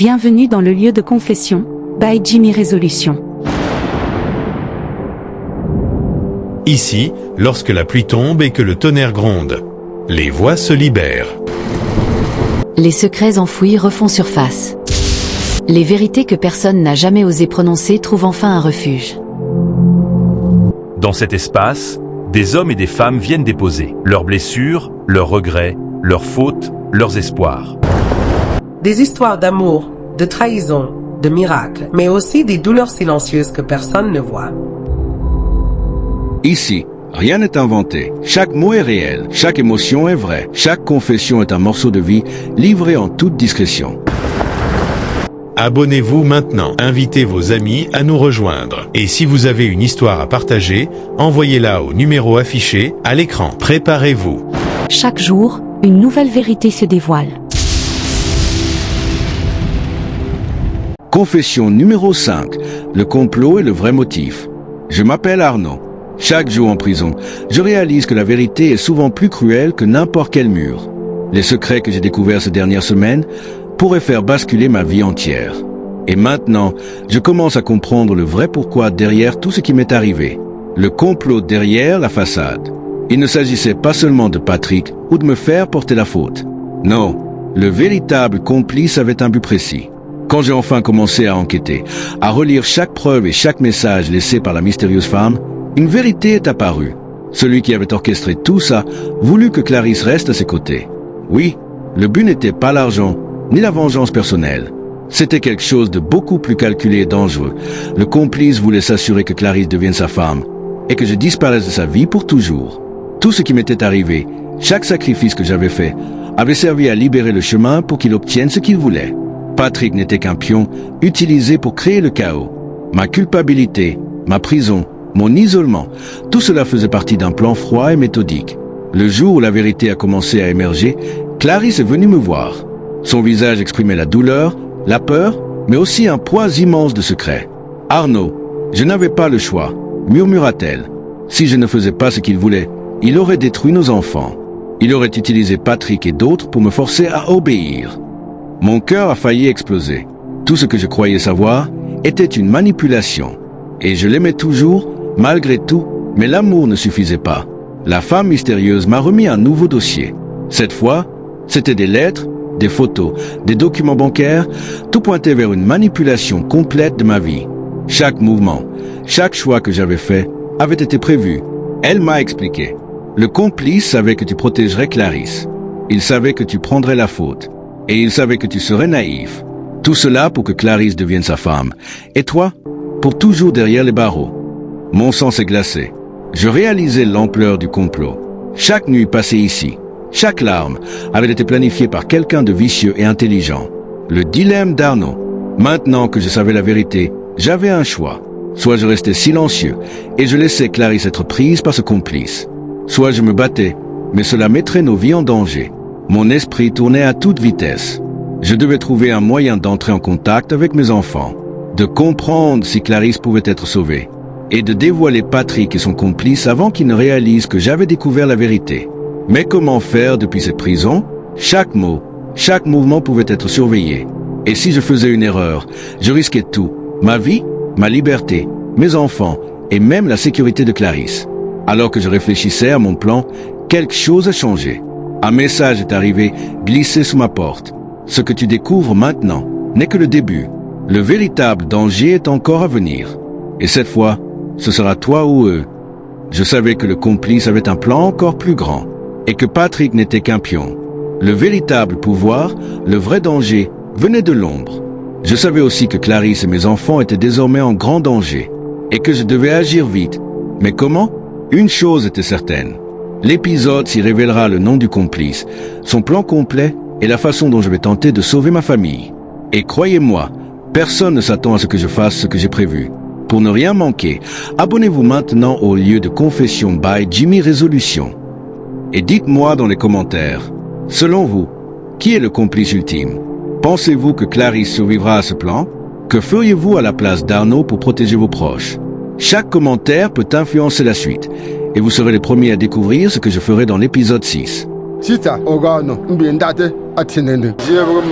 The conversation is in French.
Bienvenue dans le lieu de confession, by Jimmy Résolution. Ici, lorsque la pluie tombe et que le tonnerre gronde, les voix se libèrent. Les secrets enfouis refont surface. Les vérités que personne n'a jamais osé prononcer trouvent enfin un refuge. Dans cet espace, des hommes et des femmes viennent déposer leurs blessures, leurs regrets, leurs fautes, leurs espoirs. Des histoires d'amour, de trahison, de miracles, mais aussi des douleurs silencieuses que personne ne voit. Ici, rien n'est inventé. Chaque mot est réel, chaque émotion est vraie, chaque confession est un morceau de vie livré en toute discrétion. Abonnez-vous maintenant, invitez vos amis à nous rejoindre. Et si vous avez une histoire à partager, envoyez-la au numéro affiché à l'écran. Préparez-vous. Chaque jour, une nouvelle vérité se dévoile. Confession numéro 5. Le complot et le vrai motif. Je m'appelle Arnaud. Chaque jour en prison, je réalise que la vérité est souvent plus cruelle que n'importe quel mur. Les secrets que j'ai découverts ces dernières semaines pourraient faire basculer ma vie entière. Et maintenant, je commence à comprendre le vrai pourquoi derrière tout ce qui m'est arrivé. Le complot derrière la façade. Il ne s'agissait pas seulement de Patrick ou de me faire porter la faute. Non, le véritable complice avait un but précis. Quand j'ai enfin commencé à enquêter, à relire chaque preuve et chaque message laissé par la mystérieuse femme, une vérité est apparue. Celui qui avait orchestré tout ça voulut que Clarisse reste à ses côtés. Oui, le but n'était pas l'argent, ni la vengeance personnelle. C'était quelque chose de beaucoup plus calculé et dangereux. Le complice voulait s'assurer que Clarisse devienne sa femme, et que je disparaisse de sa vie pour toujours. Tout ce qui m'était arrivé, chaque sacrifice que j'avais fait, avait servi à libérer le chemin pour qu'il obtienne ce qu'il voulait. Patrick n'était qu'un pion utilisé pour créer le chaos. Ma culpabilité, ma prison, mon isolement, tout cela faisait partie d'un plan froid et méthodique. Le jour où la vérité a commencé à émerger, Clarisse est venue me voir. Son visage exprimait la douleur, la peur, mais aussi un poids immense de secrets. « Arnaud, je n'avais pas le choix », murmura-t-elle. « Si je ne faisais pas ce qu'il voulait, il aurait détruit nos enfants. Il aurait utilisé Patrick et d'autres pour me forcer à obéir. » Mon cœur a failli exploser. Tout ce que je croyais savoir était une manipulation. Et je l'aimais toujours, malgré tout, mais l'amour ne suffisait pas. La femme mystérieuse m'a remis un nouveau dossier. Cette fois, c'était des lettres, des photos, des documents bancaires, tout pointait vers une manipulation complète de ma vie. Chaque mouvement, chaque choix que j'avais fait avait été prévu. Elle m'a expliqué. Le complice savait que tu protégerais Clarisse. Il savait que tu prendrais la faute. Et il savait que tu serais naïf. Tout cela pour que Clarisse devienne sa femme. Et toi, pour toujours derrière les barreaux. Mon sang s'est glacé. Je réalisais l'ampleur du complot. Chaque nuit passée ici, chaque larme avait été planifiée par quelqu'un de vicieux et intelligent. Le dilemme d'Arnaud. Maintenant que je savais la vérité, j'avais un choix. Soit je restais silencieux et je laissais Clarisse être prise par ce complice. Soit je me battais, mais cela mettrait nos vies en danger. Mon esprit tournait à toute vitesse. Je devais trouver un moyen d'entrer en contact avec mes enfants, de comprendre si Clarisse pouvait être sauvée, et de dévoiler Patrick et son complice avant qu'ils ne réalisent que j'avais découvert la vérité. Mais comment faire depuis cette prison? Chaque mot, chaque mouvement pouvait être surveillé. Et si je faisais une erreur, je risquais tout, ma vie, ma liberté, mes enfants, et même la sécurité de Clarisse. Alors que je réfléchissais à mon plan, quelque chose a changé. Un message est arrivé, glissé sous ma porte. Ce que tu découvres maintenant n'est que le début. Le véritable danger est encore à venir. Et cette fois, ce sera toi ou eux. Je savais que le complice avait un plan encore plus grand, et que Patrick n'était qu'un pion. Le véritable pouvoir, le vrai danger, venait de l'ombre. Je savais aussi que Clarisse et mes enfants étaient désormais en grand danger, et que je devais agir vite. Mais comment? Une chose était certaine. L'épisode s'y révélera le nom du complice, son plan complet et la façon dont je vais tenter de sauver ma famille. Et croyez-moi, personne ne s'attend à ce que je fasse ce que j'ai prévu. Pour ne rien manquer, abonnez-vous maintenant au lieu de confession by Jimmy Résolution. Et dites-moi dans les commentaires, selon vous, qui est le complice ultime? Pensez-vous que Clarisse survivra à ce plan? Que feriez-vous à la place d'Arnaud pour protéger vos proches? Chaque commentaire peut influencer la suite, et vous serez les premiers à découvrir ce que je ferai dans l'épisode 6. Sita, Ogano, Mbindate, Atinende. Zero,